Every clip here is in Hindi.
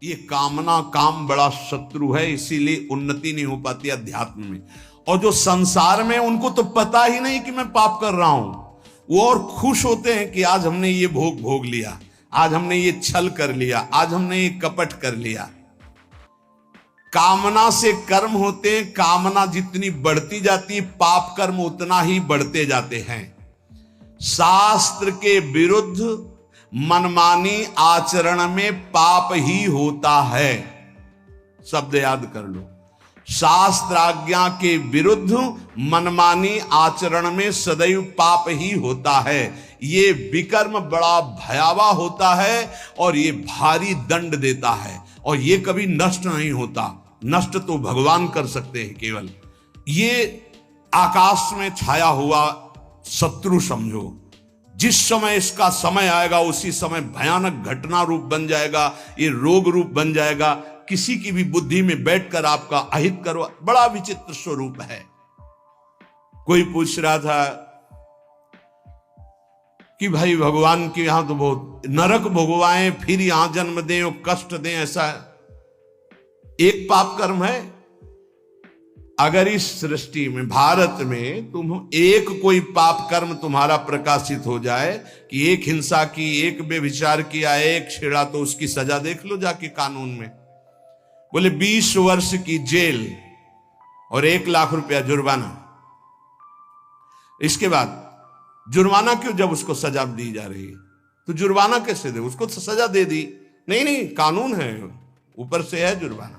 ये कामना, काम बड़ा शत्रु है, इसीलिए उन्नति नहीं हो पाती अध्यात्म में। और जो संसार में, उनको तो पता ही नहीं कि मैं पाप कर रहा हूं, वो और खुश होते हैं कि आज हमने ये भोग भोग लिया, आज हमने ये छल कर लिया, आज हमने ये कपट कर लिया। कामना से कर्म होते हैं, कामना जितनी बढ़ती जाती है पाप कर्म उतना ही बढ़ते जाते हैं। शास्त्र के विरुद्ध मनमानी आचरण में पाप ही होता है। शब्द याद कर लो, शास्त्र आज्ञा के विरुद्ध मनमानी आचरण में सदैव पाप ही होता है। ये विकर्म बड़ा भयावह होता है और ये भारी दंड देता है, और ये कभी नष्ट नहीं होता। नष्ट तो भगवान कर सकते हैं केवल। ये आकाश में छाया हुआ शत्रु समझो, जिस समय इसका समय आएगा उसी समय भयानक घटना रूप बन जाएगा, ये रोग रूप बन जाएगा, किसी की भी बुद्धि में बैठकर आपका अहित करो। बड़ा विचित्र स्वरूप है। कोई पूछ रहा था कि भाई भगवान के यहां तो बहुत नरक भोगवाएं, फिर यहां जन्म दें और कष्ट दें, ऐसा एक पाप कर्म है? अगर इस सृष्टि में, भारत में तुम एक कोई पाप कर्म तुम्हारा प्रकाशित हो जाए कि एक हिंसा की, एक व्यभिचार किया, एक छेड़ा, तो उसकी सजा देख लो जाके कानून में। बोले 20 वर्ष की जेल और 1 लाख रुपया जुर्माना। इसके बाद जुर्माना क्यों, जब उसको सजा दी जा रही है तो जुर्माना कैसे दे? उसको तो सजा दे दी। नहीं नहीं, कानून है, ऊपर से है जुर्माना।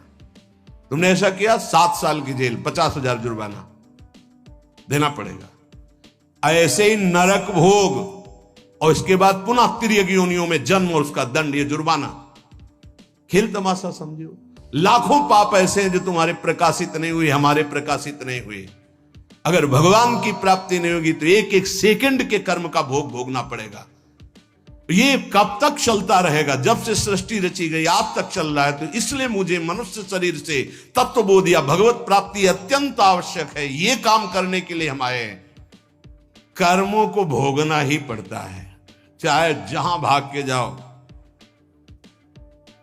तुमने ऐसा किया, 7 साल की जेल, 50,000 जुर्माना देना पड़ेगा। ऐसे ही नरक भोग, और इसके बाद पुनः तिर्यक योनियों में जन्म और उसका दंड, ये जुर्माना। खेल तमाशा समझो। लाखों पाप ऐसे हैं जो तुम्हारे प्रकाशित नहीं हुए, हमारे प्रकाशित नहीं हुए। अगर भगवान की प्राप्ति नहीं होगी तो एक एक सेकंड के कर्म का भोग भोगना पड़ेगा। ये कब तक चलता रहेगा? जब से सृष्टि रची गई आज तक चल रहा है। तो इसलिए मुझे मनुष्य शरीर से तत्वबोध या भगवत प्राप्ति अत्यंत आवश्यक है। ये काम करने के लिए हम आए हैं। कर्मों को भोगना ही पड़ता है, चाहे जहां भाग के जाओ।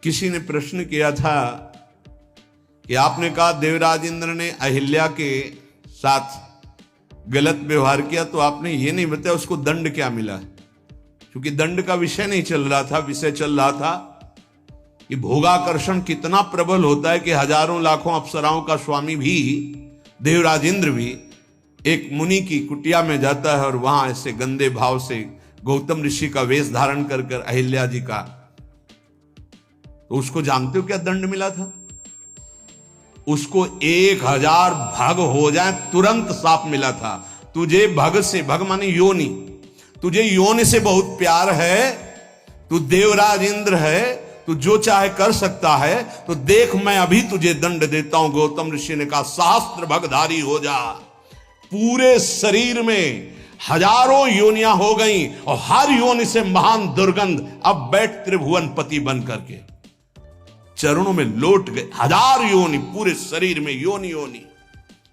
किसी ने प्रश्न किया था कि आपने कहा देवराज इंद्र ने अहिल्या के साथ गलत व्यवहार किया, तो आपने ये नहीं बताया उसको दंड क्या मिला। क्योंकि दंड का विषय नहीं चल रहा था, विषय चल रहा था कि भोगाकर्षण कितना प्रबल होता है कि हजारों लाखों अप्सराओं का स्वामी भी, देवराज इंद्र भी, एक मुनि की कुटिया में जाता है और वहां ऐसे गंदे भाव से गौतम ऋषि का वेश धारण कर कर अहिल्या जी का, तो उसको जानते हो क्या दंड मिला था? उसको 1000 भग हो जाए तुरंत साप मिला था। तुझे भग से, भग माने योनि, तुझे योनि से बहुत प्यार है, तू देवराज इंद्र है, तू जो चाहे कर सकता है, तो देख मैं अभी तुझे दंड देता हूं। गौतम ऋषि ने कहा सहस्त्र भगधारी हो जा। पूरे शरीर में हजारों योनियां हो गई और हर योनि से महान दुर्गंध। अब बैठ त्रिभुवन पति बन करके चरणों में लौट गए। 1000 योनि पूरे शरीर में, योनि योनि,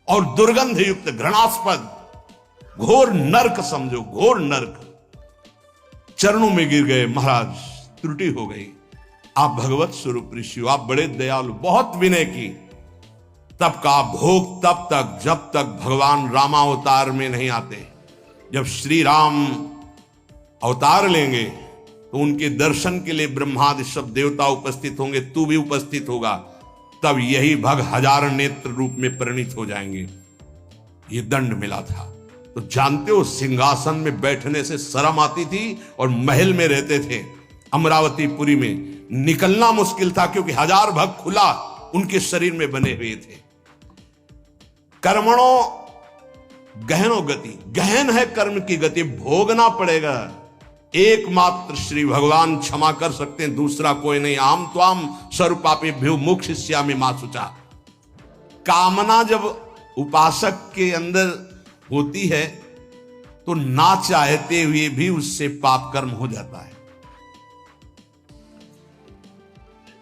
और दुर्गंध युक्त घृणास्पद घोर नर्क समझो, घोर नर्क। चरणों में गिर गए। महाराज त्रुटि हो गई, आप भगवत स्वरूप ऋषि हो, आप बड़े दयालु, बहुत विनय की। तब का भोग तब तक जब तक भगवान रामावतार में नहीं आते। जब श्री राम अवतार लेंगे तो उनके दर्शन के लिए ब्रह्मादि सब देवता उपस्थित होंगे, तू भी उपस्थित होगा। तब यही भग 1000 नेत्र रूप में परिणित हो जाएंगे। ये दंड मिला था। तो जानते हो सिंहासन में बैठने से शर्म आती थी और महल में रहते थे। अमरावतीपुरी में निकलना मुश्किल था क्योंकि 1000 भग खुला उनके शरीर में बने हुए थे। कर्मणों गहनो गति, गहन है कर्म की गति, भोगना पड़ेगा। एकमात्र श्री भगवान क्षमा कर सकते हैं, दूसरा कोई नहीं। आम त्वाम सर्वपापेभ्यो मोक्षयिष्यामि मा शुचा। कामना जब उपासक के अंदर होती है तो ना चाहते हुए भी उससे पाप कर्म हो जाता है।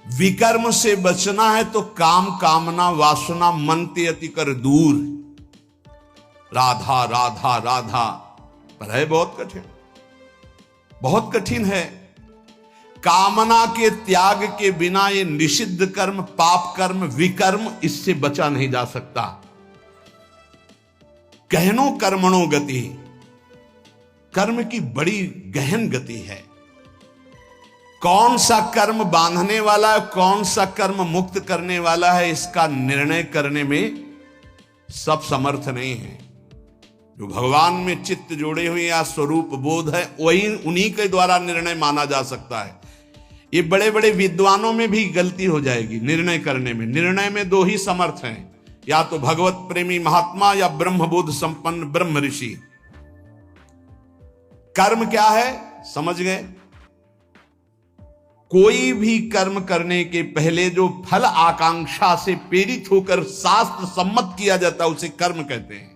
विकर्म से बचना है तो काम, कामना, वासना मन ते अति कर दूर। राधा राधा राधा, पर है बहुत कठिन, बहुत कठिन है। कामना के त्याग के बिना ये निषिद्ध कर्म, पाप कर्म, विकर्म, इससे बचा नहीं जा सकता। गहनो कर्मणो गति, कर्म की बड़ी गहन गति है। कौन सा कर्म बांधने वाला है, कौन सा कर्म मुक्त करने वाला है, इसका निर्णय करने में सब समर्थ नहीं है। जो भगवान में चित्त जोड़े हुए या स्वरूप बोध है, वही उन्हीं के द्वारा निर्णय माना जा सकता है। ये बड़े बड़े विद्वानों में भी गलती हो जाएगी निर्णय करने में। निर्णय में दो ही समर्थ हैं, या तो भगवत प्रेमी महात्मा या ब्रह्मबोध संपन्न ब्रह्म ऋषि। कर्म क्या है समझ गए? कोई भी कर्म करने के पहले जो फल आकांक्षा से प्रेरित होकर शास्त्र सम्मत किया जाता है उसे कर्म कहते हैं।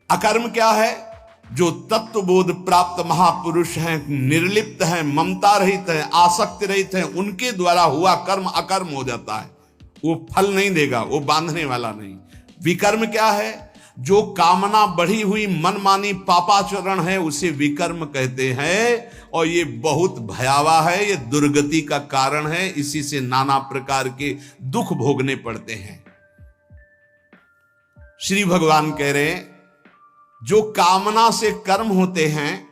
अकर्म क्या है? जो तत्वबोध प्राप्त महापुरुष हैं, निर्लिप्त हैं, ममता रहित हैं, आसक्ति रहित हैं, उनके द्वारा हुआ कर्म अकर्म हो जाता है। वो फल नहीं देगा, वो बांधने वाला नहीं। विकर्म क्या है? जो कामना बढ़ी हुई मनमानी पापाचरण है उसे विकर्म कहते हैं, और ये बहुत भयावह है, ये दुर्गति का कारण है। इसी से नाना प्रकार के दुख भोगने पड़ते हैं। श्री भगवान कह रहे हैं जो कामना से कर्म होते हैं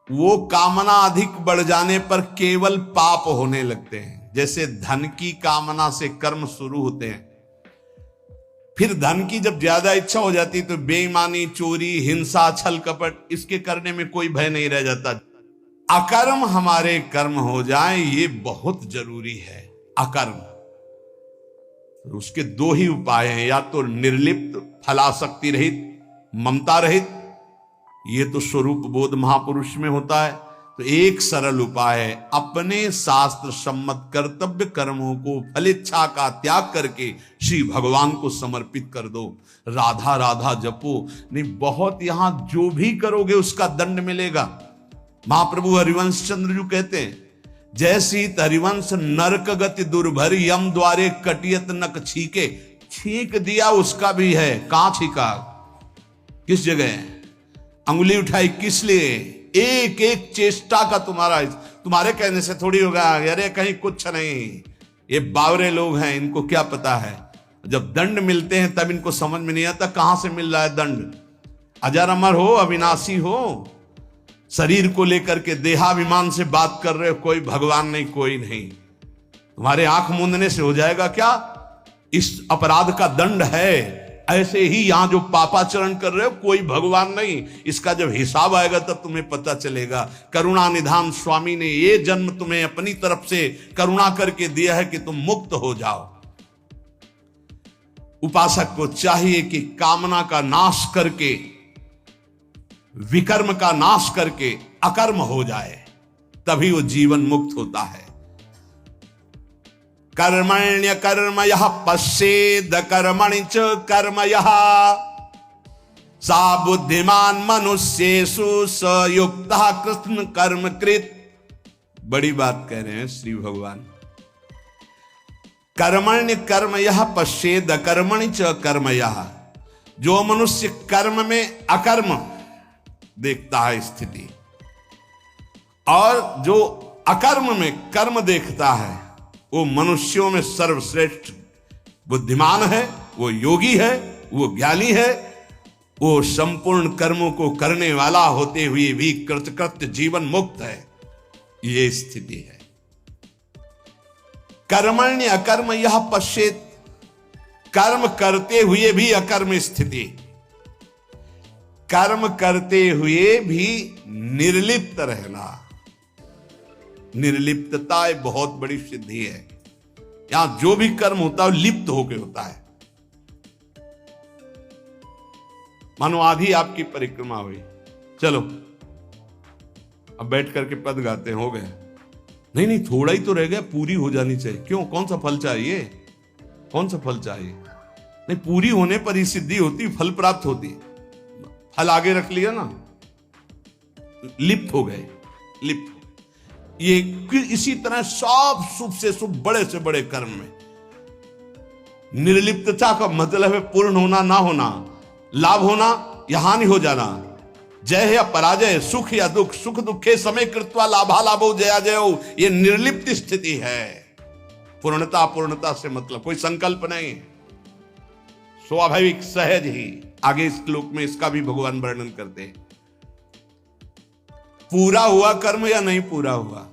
वो कामना अधिक बढ़ जाने पर केवल पाप होने लगते हैं। जैसे धन की कामना से कर्म शुरू होते हैं, फिर धन की जब ज्यादा इच्छा हो जाती तो बेईमानी, चोरी, हिंसा, छल कपट, इसके करने में कोई भय नहीं रह जाता। अकर्म हमारे कर्म हो जाए ये बहुत जरूरी है। अकर्म, उसके दो ही उपाय हैं, या तो निर्लिप्त, फलासक्ति रहित, ममता रहित, ये तो स्वरूप बोध महापुरुष में होता है। तो एक सरल उपाय है, अपने शास्त्र सम्मत कर्तव्य कर्मों को फलेच्छा का त्याग करके श्री भगवान को समर्पित कर दो। राधा राधा जपो, नहीं बहुत यहां जो भी करोगे उसका दंड मिलेगा। महाप्रभु हरिवंश चंद्र जी कहते हैं, जैसी हरिवंश नरक गति दुर्भर, यम द्वारे कटियत नक छीके। छींक दिया उसका भी है, कहां छीका, किस जगह अंगुली उठाई, किस लिए? एक एक चेष्टा का तुम्हारे कहने से थोड़ी होगा। अरे कहीं कुछ नहीं, ये बावरे लोग हैं, इनको क्या पता है। जब दंड मिलते हैं तब इनको समझ में नहीं आता कहां से मिल रहा है दंड। अजर अमर हो, अविनाशी हो, शरीर को लेकर के देहाभिमान से बात कर रहे हो, कोई भगवान नहीं, कोई नहीं। तुम्हारे आंख मूंदने से हो जाएगा क्या? इस अपराध का दंड है। ऐसे ही यहां जो पापाचरण कर रहे हो, कोई भगवान नहीं। इसका जब हिसाब आएगा तब तुम्हें पता चलेगा। करुणा निधान स्वामी ने ये जन्म तुम्हें अपनी तरफ से करुणा करके दिया है कि तुम मुक्त हो जाओ। उपासक को चाहिए कि कामना का नाश करके, विकर्म का नाश करके अकर्म हो जाए, तभी वो जीवन मुक्त होता है। कर्मण्य कर्म यह पश्येद कर्मणि च कर्म यह, सा बुद्धिमान मनुष्येषु स युक्तः कृष्ण कर्म कृत। बड़ी बात कह रहे हैं श्री भगवान। कर्मण्य कर्म यह पश्येद कर्मणि च कर्म यह, जो मनुष्य कर्म में अकर्म देखता है स्थिति, और जो अकर्म में कर्म देखता है, वो मनुष्यों में सर्वश्रेष्ठ बुद्धिमान है, वो योगी है, वो ज्ञानी है, वो संपूर्ण कर्मों को करने वाला होते हुए भी कृतकृत्य जीवन मुक्त है। ये स्थिति है। कर्मण्य अकर्म यह पश्येत, कर्म करते हुए भी अकर्म स्थिति, कर्म करते हुए भी निर्लिप्त रहना। निर्लिप्तता एक बहुत बड़ी सिद्धि है। यहां जो भी कर्म होता है लिप्त होकर होता है। मानो आधी आपकी परिक्रमा हुई, चलो अब बैठ करके पद गाते हैं, हो गए। नहीं नहीं, थोड़ा ही तो रह गया, पूरी हो जानी चाहिए। क्यों, कौन सा फल चाहिए, कौन सा फल चाहिए? नहीं, पूरी होने पर ही सिद्धि होती, फल प्राप्त होती। फल आगे रख लिया ना, लिप्त हो गए, लिप्त। ये इसी तरह सब शुभ से शुभ, बड़े से बड़े कर्म में निर्लिप्तता का मतलब है पूर्ण होना, ना होना, लाभ होना या हानि हो जाना। जय या पराजय, सुख या दुख, सुख दुखे समय कृत्वा लाभा लाभो जया जयो, ये निर्लिप्त स्थिति है। पूर्णता अपूर्णता से मतलब कोई संकल्प नहीं, स्वाभाविक सहज ही। आगे इस श्लोक में इसका भी भगवान वर्णन करते हैं। पूरा हुआ कर्म या नहीं पूरा हुआ,